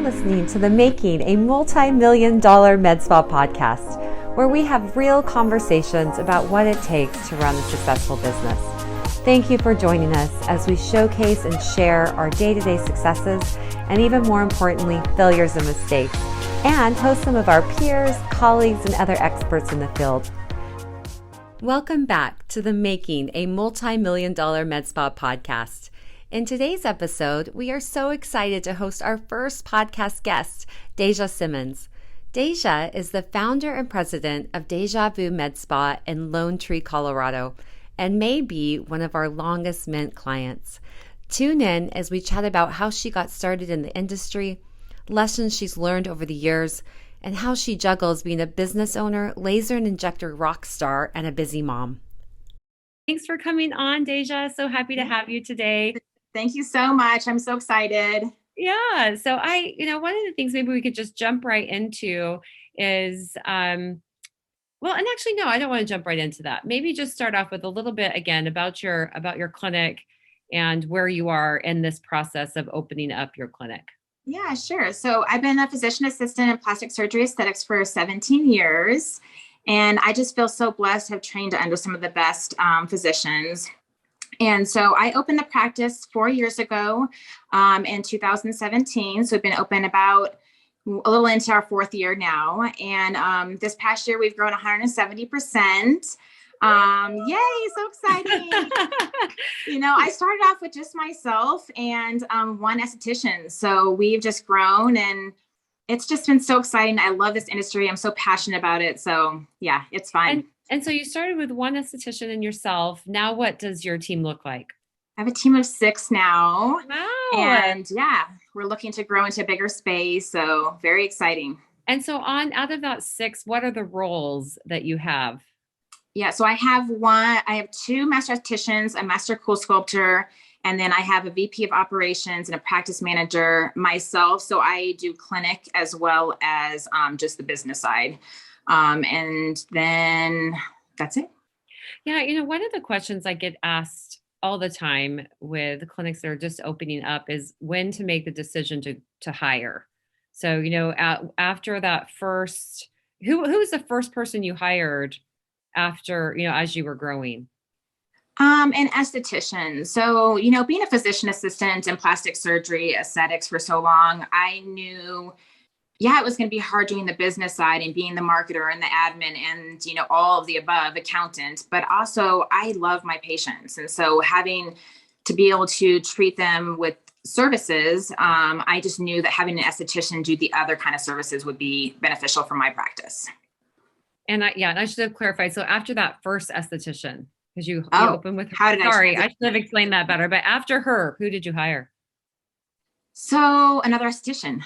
listening to the Making a Multi-Million-Dollar MedSpa podcast, where we have real conversations about what it takes to run a successful business. Thank you for joining us as we showcase and share our day-to-day successes and, even more importantly, failures and mistakes, and host some of our peers, colleagues, and other experts in the field. Welcome back to the Making a Multi-Million-Dollar MedSpa podcast. In today's episode, we are so excited to host our first podcast guest, Deja Simmons. Deja is the founder and president of DejaVu MedSpa in Lone Tree, Colorado, and may be one of our longest Mint clients. Tune in as we chat about how she got started in the industry, lessons she's learned over the years, and how she juggles being a business owner, laser and injector rock star, and a busy mom. Thanks for coming on, Deja. So happy to have you today. Thank you so much. I'm so excited. Yeah. So one of the things maybe we could just jump right into is, and actually, no, I don't want to jump right into that. Maybe just start off with a little bit again about your clinic and where you are in this process of opening up your clinic. Yeah, sure. So I've been a physician assistant in plastic surgery aesthetics for 17 years. And I just feel so blessed to have trained under some of the best physicians. And so I opened the practice 4 years ago in 2017. So we've been open about a little into our fourth year now. And this past year, we've grown 170%. Yay, so exciting. I started off with just myself and one esthetician. So we've just grown and it's just been so exciting. I love this industry. I'm so passionate about it. So yeah, it's fun. And so you started with one esthetician and yourself. Now what does your team look like? I have a team of 6 now. Wow. And yeah, we're looking to grow into a bigger space. So very exciting. And so out of that 6, what are the roles that you have? Yeah, so I have 2 master estheticians, a master cool sculptor, and then I have a VP of operations and a practice manager myself. So I do clinic as well as just the business side. And then that's it. Yeah. One of the questions I get asked all the time with clinics that are just opening up is when to make the decision to hire. So, after that first, who was the first person you hired after, as you were growing? An esthetician. So, being a physician assistant in plastic surgery aesthetics for so long, I knew, it was going to be hard doing the business side and being the marketer and the admin and, all of the above, accountant, but also I love my patients. And so having to be able to treat them with services, I just knew that having an esthetician do the other kind of services would be beneficial for my practice. And I should have clarified. So after that first esthetician, because you opened with her. I should have explained that better. But after her, who did you hire? So another esthetician.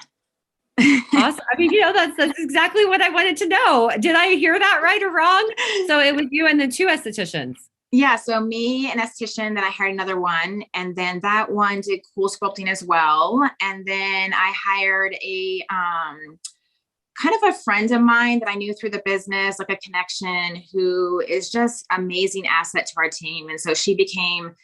Awesome. I mean, that's exactly what I wanted to know. Did I hear that right or wrong? So it was you and the 2 estheticians. Yeah. So me, an esthetician, then I hired another one. And then that one did cool sculpting as well. And then I hired a kind of a friend of mine that I knew through the business, like a connection, who is just amazing asset to our team. And so she became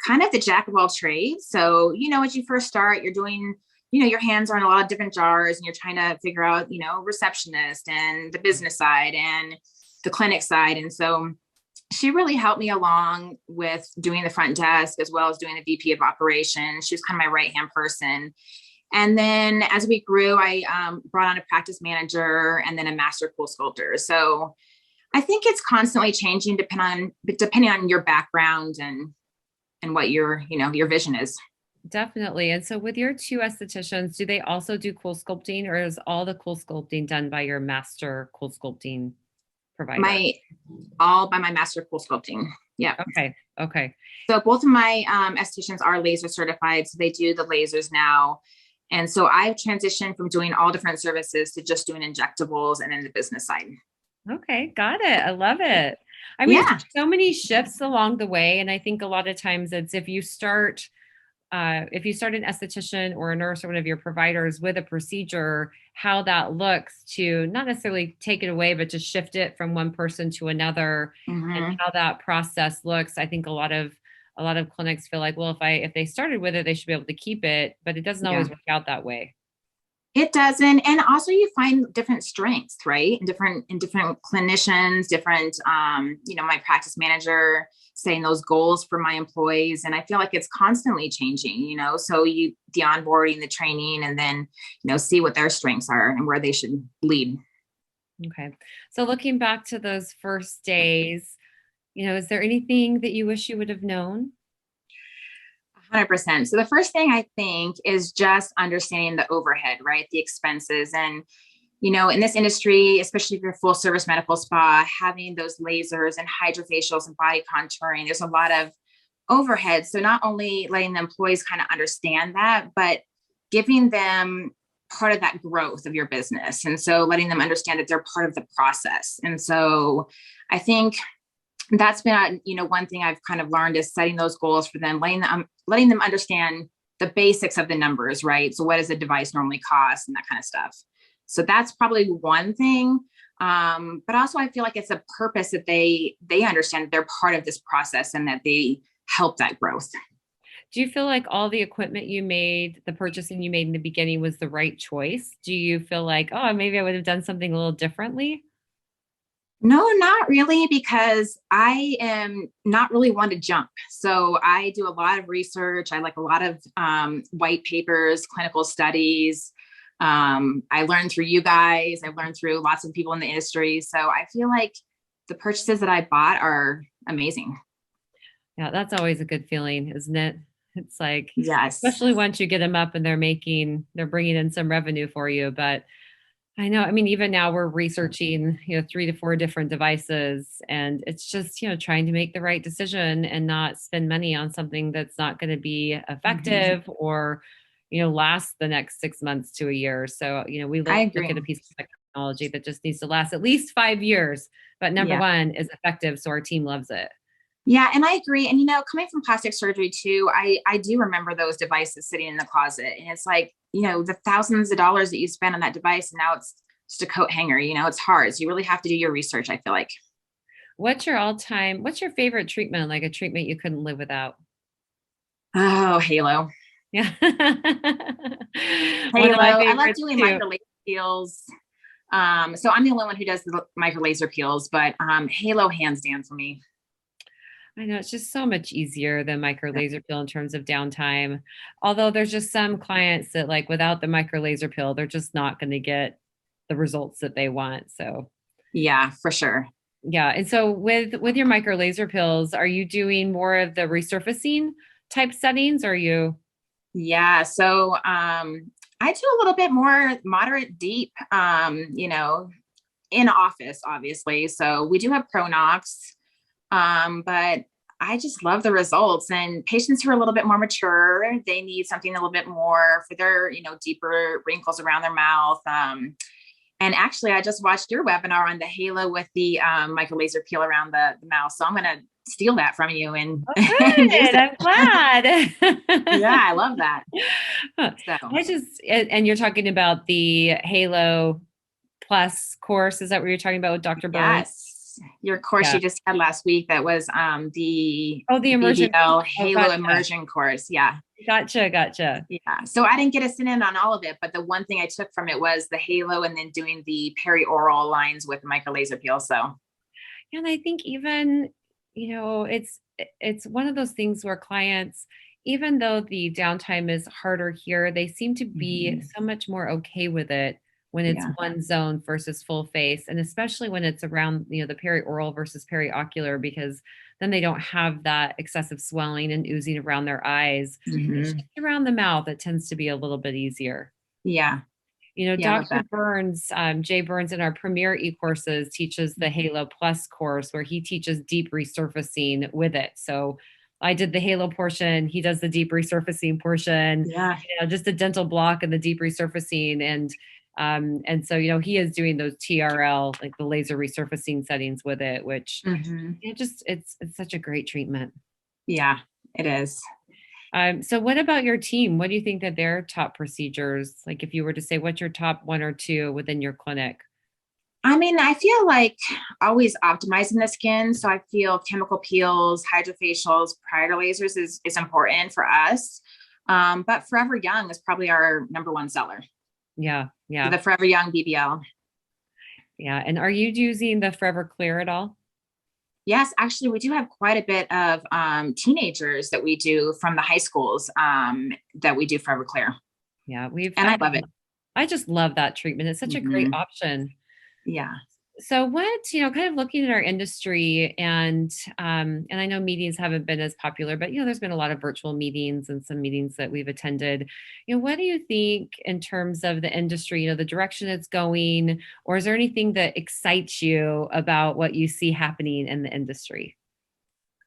kind of the jack of all trades. So, as you first start, you're doing, your hands are in a lot of different jars and you're trying to figure out, receptionist and the business side and the clinic side. And so she really helped me along with doing the front desk as well as doing the VP of operations. She was kind of my right-hand person. And then as we grew, I brought on a practice manager and then a master cool sculptor. So I think it's constantly changing depending on your background and what your vision is. Definitely. And so with your 2 estheticians, do they also do cool sculpting, or is all the cool sculpting done by your master cool sculpting provider? All by my master cool sculpting. Yeah. Okay. So both of my estheticians are laser certified. So they do the lasers now. And so I've transitioned from doing all different services to just doing injectables and then the business side. Okay. Got it. I love it. I mean, so many shifts along the way. And I think a lot of times it's if you start an esthetician or a nurse or one of your providers with a procedure, how that looks to not necessarily take it away, but to shift it from one person to another, and how that process looks. I think a lot of clinics feel like, well, if they started with it, they should be able to keep it, but it doesn't always work out that way. It doesn't. And also you find different strengths, right? In different clinicians, different, my practice manager setting those goals for my employees. And I feel like it's constantly changing, so the onboarding, the training, and then, see what their strengths are and where they should lead. Okay. So looking back to those first days, is there anything that you wish you would have known? 100%. So the first thing I think is just understanding the overhead, right? The expenses. And, in this industry, especially if you're full service medical spa, having those lasers and hydrofacials and body contouring, there's a lot of overhead. So not only letting the employees kind of understand that, but giving them part of that growth of your business. And so letting them understand that they're part of the process. And so I think that's been, one thing I've kind of learned is setting those goals for them, letting them understand the basics of the numbers, right? So what does a device normally cost and that kind of stuff. So that's probably one thing. But also I feel like it's a purpose that they understand that they're part of this process and that they help that growth. Do you feel like all the equipment you made, the purchasing you made in the beginning was the right choice? Do you feel like, oh, maybe I would have done something a little differently? No, not really, because I am not really one to jump. So I do a lot of research. I like a lot of white papers, clinical studies. I learned through you guys. I've learned through lots of people in the industry. So I feel like the purchases that I bought are amazing. Yeah, that's always a good feeling, isn't it? It's like, Yes. especially once you get them up and they're bringing in some revenue for you. But I know, I mean, even now we're researching, 3 to 4 different devices, and it's just, trying to make the right decision and not spend money on something that's not going to be effective or, last the next 6 months to a year. So, we I look agree. at a piece of technology that just needs to last at least 5 years, but number Yeah. one is effective. So our team loves it. Yeah. And I agree. And, coming from plastic surgery too, I do remember those devices sitting in the closet, and it's like, the thousands of dollars that you spend on that device, and now it's just a coat hanger, it's hard. So you really have to do your research, I feel like. What's your favorite treatment? Like a treatment you couldn't live without? Oh, Halo. Yeah. One Halo. of my I love favorites doing too. micro laser peels. So I'm the only one who does the micro laser peels, but Halo hands down for me. I know it's just so much easier than micro laser peel in terms of downtime. Although there's just some clients that like without the micro laser peel, they're just not going to get the results that they want. So Yeah, for sure. yeah. And so with your micro laser pills, are you doing more of the resurfacing type settings? Or are you? Yeah. So I do a little bit more moderate deep, in office, obviously. So we do have Pronox, but I just love the results. And patients who are a little bit more mature, they need something a little bit more for their, deeper wrinkles around their mouth. And actually, I just watched your webinar on the Halo with the micro laser peel around the mouth. So I'm going to steal that from you and, Oh, and use good. it. I'm glad. Yeah, I love that. So And you're talking about the Halo Plus course. Is that what you're talking about with Dr. Burns? yes, your course Yeah. you just had last week, that was the The immersion. BBL Halo Gotcha. immersion course. Yeah. Gotcha. Yeah. So I didn't get to sit in on all of it, but the one thing I took from it was the Halo and then doing the perioral lines with micro laser peel. So And I think even, it's one of those things where clients, even though the downtime is harder here, they seem to be so much more okay with it when it's one zone versus full face. And especially when it's around, the perioral versus periocular, because then they don't have that excessive swelling and oozing around their eyes. It's just around the mouth that tends to be a little bit easier. yeah. Dr. Burns, Jay Burns in our premier e-courses teaches the Halo Plus course where he teaches deep resurfacing with it. So I did the Halo portion. He does the deep resurfacing portion, Yeah. just the dental block and the deep resurfacing. And so, he is doing those TRL, like the laser resurfacing settings with it, which it's such a great treatment. Yeah, it is. So what about your team? What do you think that their top procedures, like if you were to say, what's your top 1 or 2 within your clinic? I mean, I feel like always optimizing the skin. So I feel chemical peels, hydrofacials, prior to lasers is important for us. But Forever Young is probably our number one seller. Yeah. Yeah. The Forever Young BBL. Yeah. And are you using the Forever Clear at all? Yes, actually, we do have quite a bit of teenagers that we do from the high schools that we do Forever Clear. Yeah. And I love it. I just love that treatment. It's such a great Hmm. option. Yeah. So what, kind of looking at our industry and I know meetings haven't been as popular, but there's been a lot of virtual meetings and some meetings that we've attended. What do you think in terms of the industry, the direction it's going, or is there anything that excites you about what you see happening in the industry?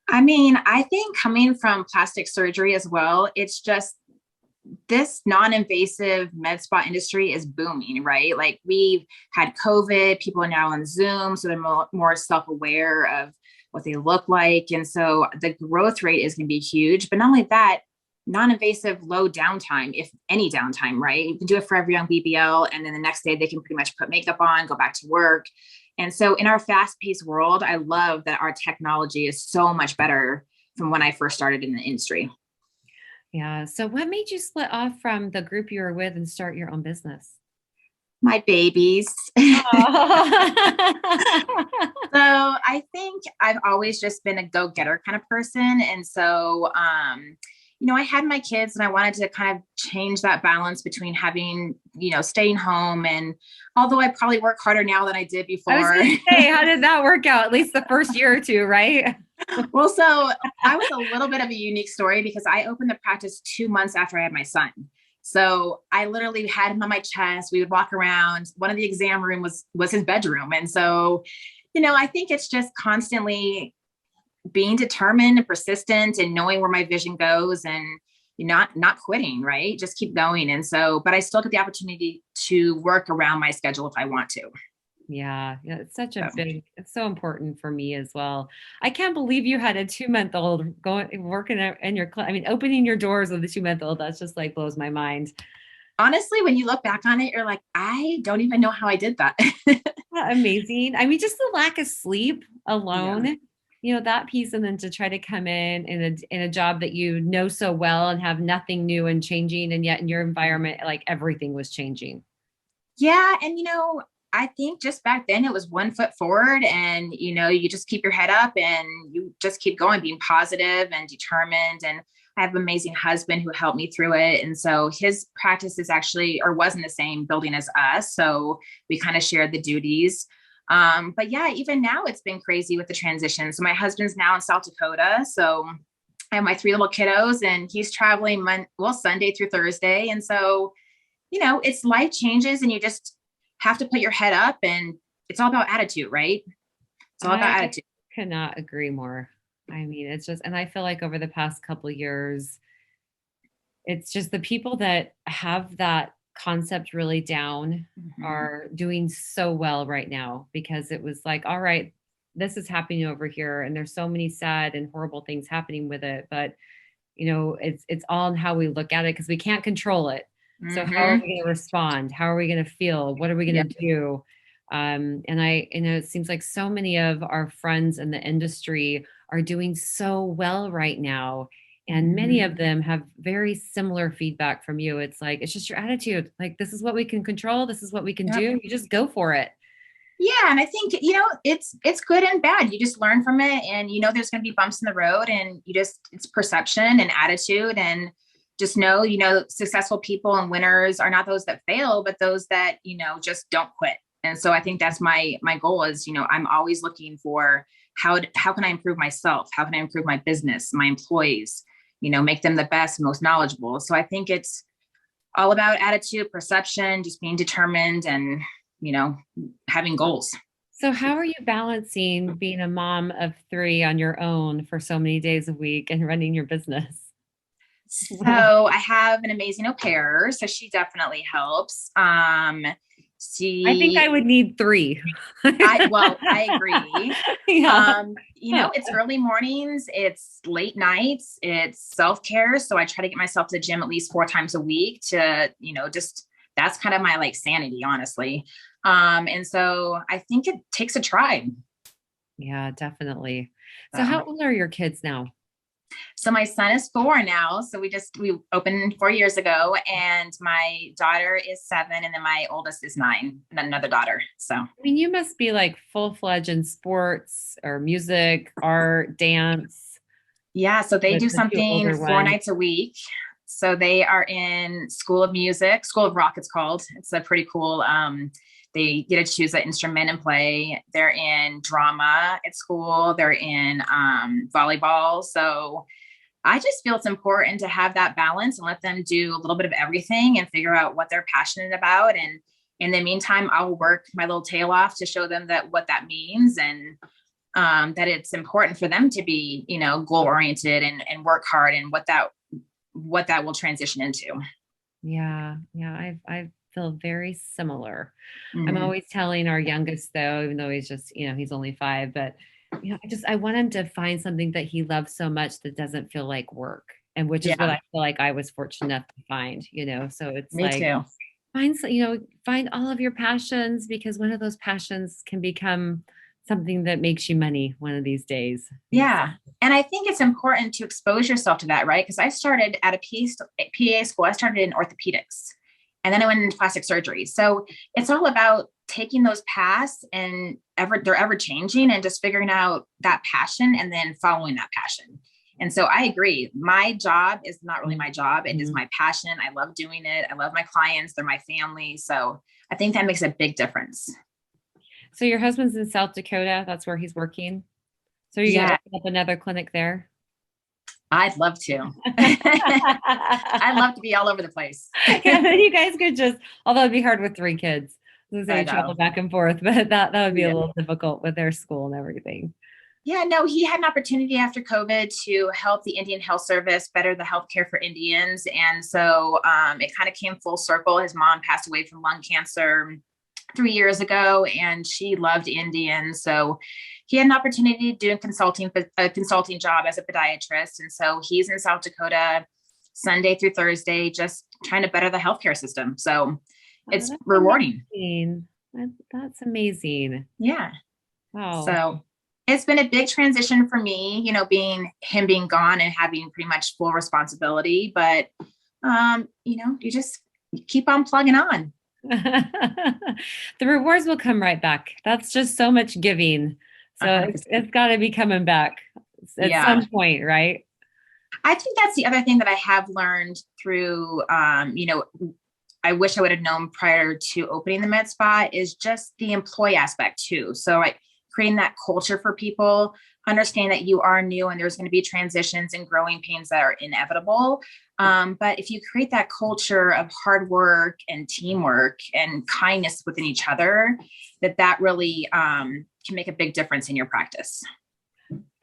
I mean, I think coming from plastic surgery as well, it's just this non-invasive med spa industry is booming, right? Like we've had COVID, people are now on Zoom, so they're more self-aware of what they look like. And so the growth rate is going to be huge. But not only that, non-invasive, low downtime, if any downtime, right? You can do it for every young BBL, and then the next day they can pretty much put makeup on, go back to work. And so in our fast-paced world, I love that our technology is so much better from when I first started in the industry. Yeah. So what made you split off from the group you were with and start your own business? My babies. Oh. So I think I've always just been a go-getter kind of person. And so, I had my kids and I wanted to kind of change that balance between having, staying home. And although I probably work harder now than I did I was before. going to say, how did that work out? At least the first year or two, right? Well, so I was a little bit of a unique story because I opened the practice 2 months after I had my son. So I literally had him on my chest. We would walk around. One of the exam room was his bedroom. And so, I think it's just constantly being determined and persistent and knowing where my vision goes and not quitting, right? Just keep going. And so, but I still get the opportunity to work around my schedule if I want to. Yeah, it's such a So. it's so important for me as well. I can't believe you had a 2-month old going working in your I mean, opening your doors with a 2-month old. That's just like blows my mind. Honestly, when you look back on it, you're like, I don't even know how I did that. Amazing. I mean, just the lack of sleep Yeah. alone, that piece, and then to try to come in a job that you know so well and have nothing new and changing, and yet in your environment, like everything was changing. Yeah. And, I think just back then it was 1 foot forward and, you just keep your head up and you just keep going, being positive and determined. And I have an amazing husband who helped me through it. And so his practice is actually, or was in the same building as us. So we kind of shared the duties. But yeah, even now it's been crazy with the transition. So my husband's now in South Dakota. So I have my 3 little kiddos and he's traveling Sunday through Thursday. And so, it's life changes and you just have to put your head up and it's all about attitude, right? It's all about I attitude. cannot agree more. I mean, it's just, and I feel like over the past couple of years, it's just the people that have that concept really down Mhm. are doing so well right now because it was like, all right, this is happening over here, and there's so many sad and horrible things happening with it, but it's all in how we look at it because we can't control it. So how are Mhm. we going to respond? How are we going to feel? What are we Yeah. going to do? And it seems like so many of our friends in the industry are doing so well right now. And many Mhm. of them have very similar feedback from you. It's like, it's just your attitude. Like, this is what we can control. This is what we can Yep. do. You just go for it. Yeah, and I think it's good and bad. You just learn from it, and there's going to be bumps in the road, and it's perception and attitude, and just know successful people and winners are not those that fail, but those that just don't quit. And so I think that's my goal is I'm always looking for how can I improve myself? How can I improve my business, my employees? Make them the best, most knowledgeable. So I think it's all about attitude, perception, just being determined, and you know, having goals. So, how are you balancing being a mom of three on your own for so many days a week and running your business? So I have an amazing au pair, so she definitely helps. I think I She, would need three. I agree. Yeah. It's early mornings, it's late nights, it's self-care. So I try to get myself to the gym at least 4 times a week to, just that's kind of my like sanity, honestly. And so I think it takes a tribe. Yeah, definitely. So, So how old are your kids now? So my son is 4 now. So we opened 4 years ago, and my daughter is 7, and then my oldest is 9, and another daughter. So I mean, you must be like full-fledged in sports or music, art, dance. yeah, so they With do the two something older 4 nights ones. a week. So they are in School of Music, School of Rock, it's called. It's a pretty cool. They get to choose an instrument and play. They're in drama at school. They're in volleyball. So I just feel it's important to have that balance and let them do a little bit of everything and figure out what they're passionate about. And in the meantime, I'll work my little tail off to show them that what that means, and that it's important for them to be, goal oriented and work hard, and what that will transition into. Yeah, yeah, I feel very similar. I'm Mm-hmm. always telling our youngest though, even though he's just, he's only 5, but I want him to find something that he loves so much that doesn't feel like work. And which is what Yeah, I feel like I was fortunate enough to find. So it's me like too. find all of your passions, because one of those passions can become something that makes you money one of these days. Yeah. And I think it's important to expose yourself to that, right? Because I started at a PA school. I started in orthopedics, and then I went into plastic surgery. So it's all about taking those paths, and they're ever changing, and just figuring out that passion and then following that passion. And so I agree. My job is not really my job. It is Mhm. my passion. I love doing it. I love my clients. They're my family. So I think that makes a big difference. So your husband's in South Dakota. That's where he's working. So you're going to Yeah, open up another clinic there? I'd love to. I'd love to be all over the place. Yeah, then you guys could just, although it'd be hard with 3 kids. I was gonna I say travel know. back and forth, but that would be a Yeah. little difficult with their school and everything. Yeah, no, he had an opportunity after COVID to help the Indian Health Service better the healthcare for Indians. And so it kind of came full circle. His mom passed away from lung cancer 3 years ago, and she loved Indians. So he had an opportunity to do a consulting job as a podiatrist. And so he's in South Dakota Sunday through Thursday, just trying to better the healthcare system. So Oh, it's that's rewarding. amazing. That's amazing. Yeah. Wow. So it's been a big transition for me, being gone and having pretty much full responsibility. But you just keep on plugging on. The rewards will come right back. That's just so much giving. So it's 100%. got to be coming back at Yeah. some point, right? I think that's the other thing that I have learned through, I wish I would have known prior to opening the med spa, is just the employee aspect too. So like creating that culture for people, understand that you are new and there's going to be transitions and growing pains that are inevitable. But if you create that culture of hard work and teamwork and kindness within each other, that really can make a big difference in your practice.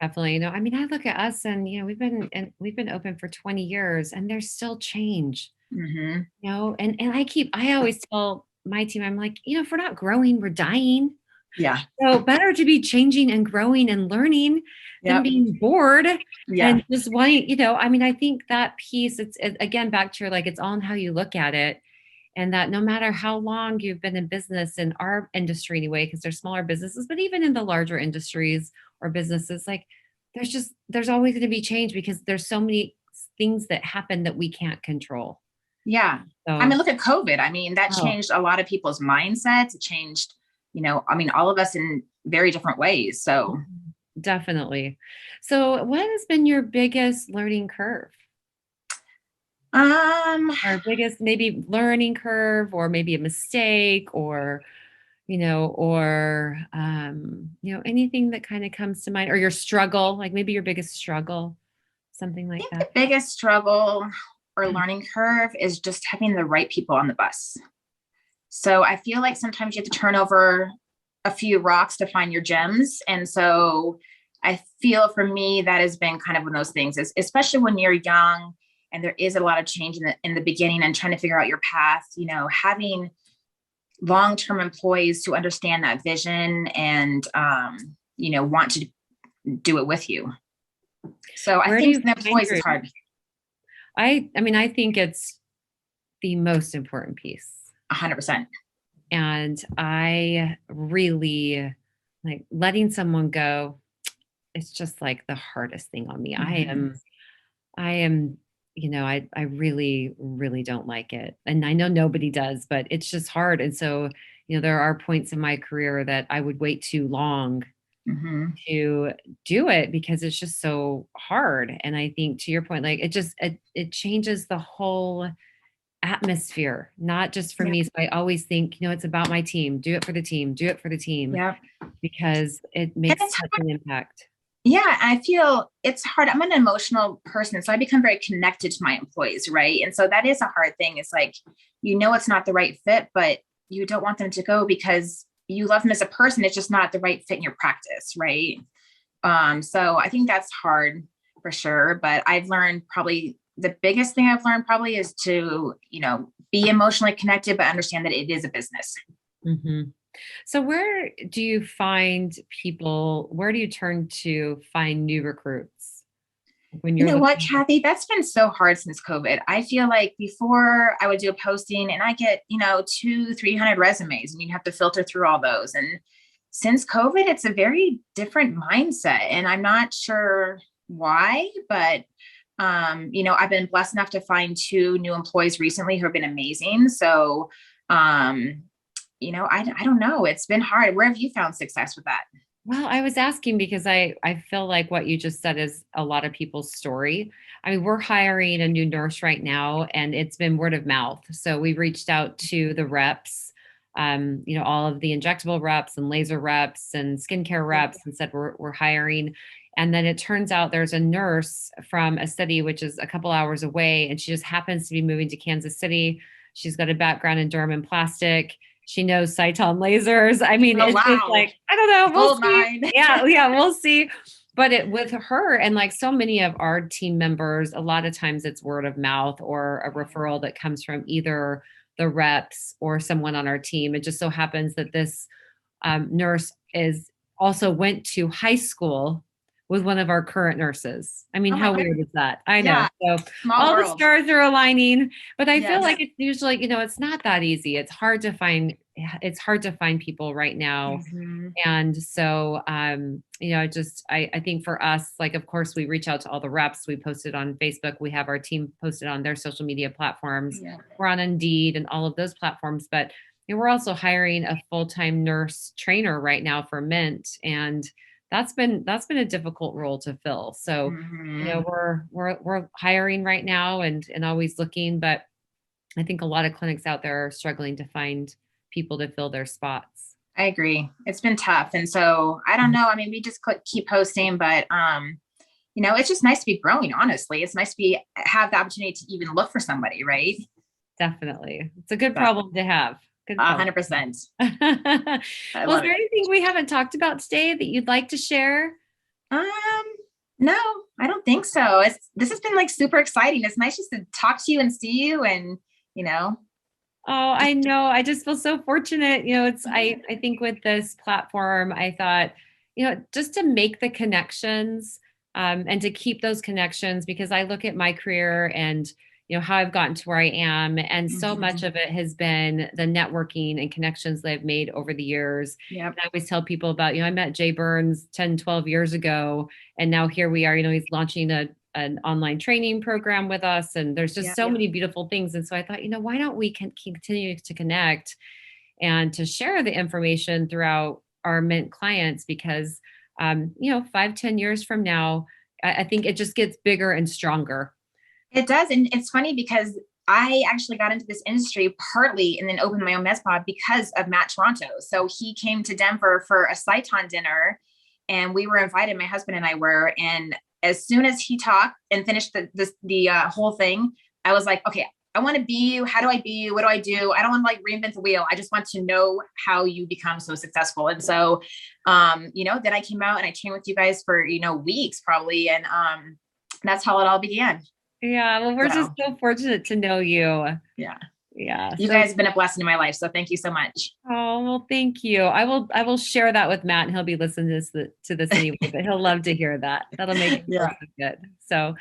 Definitely. I mean, I look at us and we've been open for 20 years and there's still change. Mm-hmm. I always tell my team, I'm like, if we're not growing, we're dying. Yeah. So better to be changing and growing and learning than being bored Yeah. and just wanting, I mean, I think that piece, again, back to your, like, it's all in how you look at it. And that no matter how long you've been in business in our industry anyway, because there's smaller businesses, but even in the larger industries or businesses, like there's always going to be change because there's so many things that happen that we can't control. Yeah. So, I mean, look at COVID. I mean, that oh, changed a lot of people's mindsets. It changed, all of us in very different ways. So, definitely. So what has been your biggest learning curve? Our biggest maybe learning curve, or maybe a mistake, or anything that kind of comes to mind, or your struggle, like maybe your biggest struggle, something I like think that. the biggest struggle or learning curve is just having the right people on the bus. So I feel like sometimes you have to turn over a few rocks to find your gems. And so I feel for me, that has been kind of one of those things, especially when you're young and there is a lot of change in the beginning and trying to figure out your path, having long-term employees who understand that vision and, want to do it with you. So I think the employees is hard. I mean, I think it's the most important piece. 100%. And I really like letting someone go. It's just like the hardest thing on me. Mm-hmm. I am, I really, really don't like it. And I know nobody does, but it's just hard. And so, there are points in my career that I would wait too long Hmm. to do it because it's just so hard. And I think to your point, like it changes the whole atmosphere, not just for Yeah. me. So I always think, it's about my team. Do it for the team. Do it for the team Yeah. because it And makes it's such an impact. Yeah, I feel it's hard. I'm an emotional person, so I become very connected to my employees, right? And so that is a hard thing. It's like, it's not the right fit, but you don't want them to go because you love them as a person. It's just not the right fit in your practice, right? So I think that's hard for sure. But I've learned probably the biggest thing I've learned probably is to, be emotionally connected, but understand that it is a business. Hmm. So where do you find people? Where do you turn to find new recruits when You you're know what, looking? Kathy? That's been so hard since COVID. I feel like before I would do a posting and I get, 300 resumes and you have to filter through all those. And since COVID, it's a very different mindset. And I'm not sure why, but I've been blessed enough to find two new employees recently who have been amazing. So I don't know. It's been hard. Where have you found success with that? Well, I was asking because I feel like what you just said is a lot of people's story. I mean, we're hiring a new nurse right now, and it's been word of mouth. So we reached out to the reps, all of the injectable reps and laser reps and skincare reps, and said we're hiring. And then it turns out there's a nurse from a city which is a couple hours away, and she just happens to be moving to Kansas City. She's got a background in derm and plastic. She knows Cyton lasers. I mean, Oh, it's just wow. like, I don't know. We'll Gold see. mine. Yeah, yeah, we'll see. But with her and like so many of our team members, a lot of times it's word of mouth or a referral that comes from either the reps or someone on our team. It just so happens that this nurse is also went to high school with one of our current nurses. I mean, Oh my how weird goodness. is that? I know. Yeah. So Small all the world. stars are aligning, but I feel Yes. like it's usually, it's not that easy. It's hard to find people right now. Mhm. And so, I think for us, like, of course, we reach out to all the reps. We posted on Facebook. We have our team posted on their social media platforms. Yeah. We're on Indeed and all of those platforms. But we're also hiring a full-time nurse trainer right now for Mint, and that's been a difficult role to fill. So, Mhm. we're hiring right now and always looking, but I think a lot of clinics out there are struggling to find people to fill their spots. I agree. It's been tough. And so I don't know. I mean, we just keep posting, but it's just nice to be growing, honestly. It's nice to have the opportunity to even look for somebody, right? Definitely. It's a good So problem to have. Good problem. 100%. I Well, is love there it. anything we haven't talked about today that you'd like to share? Um, no, I don't think so. This has been like super exciting. It's nice just to talk to you and see you and, you know, Oh, just, I know. I just feel so fortunate. I think with this platform, I thought, just to make the connections, and to keep those connections, because I look at my career and, how I've gotten to where I am. And so much Mhm. of it has been the networking and connections that I've made over the years. Yep. And I always tell people about, I met Jay Burns 10, 12 years ago. And now here we are, he's launching an online training program with us, and there's just Yep. so many beautiful things. And so I thought, why don't we continue to connect and to share the information throughout our Mint clients, because 5, 10 years from now, I think it just gets bigger and stronger. It does. And it's funny because I actually got into this industry partly and then opened my own med spa because of Matt Toronto. So he came to Denver for a Sciton dinner and we were invited, my husband and I were. And as soon as he talked and finished the whole thing, I was like, okay, I want to be you. How do I be you? What do I do? I don't want to like reinvent the wheel. I just want to know how you become so successful. And so, then I came out and I trained with you guys for, weeks probably. And that's how it all began. Yeah, well, we're just So so fortunate to know you. yeah, Yeah. you So, guys have been a blessing in my life. So thank you so much. oh, well, thank you. I will share that with Matt, and he'll be listening to this anyway, but he'll love to hear that. That'll make him Yeah. proud. Good. So,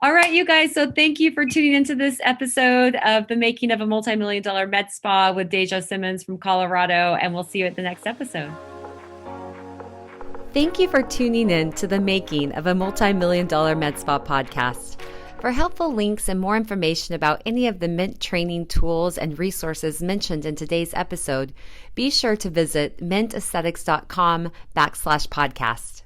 all right, you guys. So thank you for tuning into this episode of The Making of a Multi-Million-Dollar Med Spa with Deja Simmons from Colorado, and we'll see you at the next episode. Thank you for tuning in to The Making of a Multi-Million-Dollar Med Spa podcast. For helpful links and more information about any of the Mint training tools and resources mentioned in today's episode, be sure to visit mintaesthetics.com/podcast.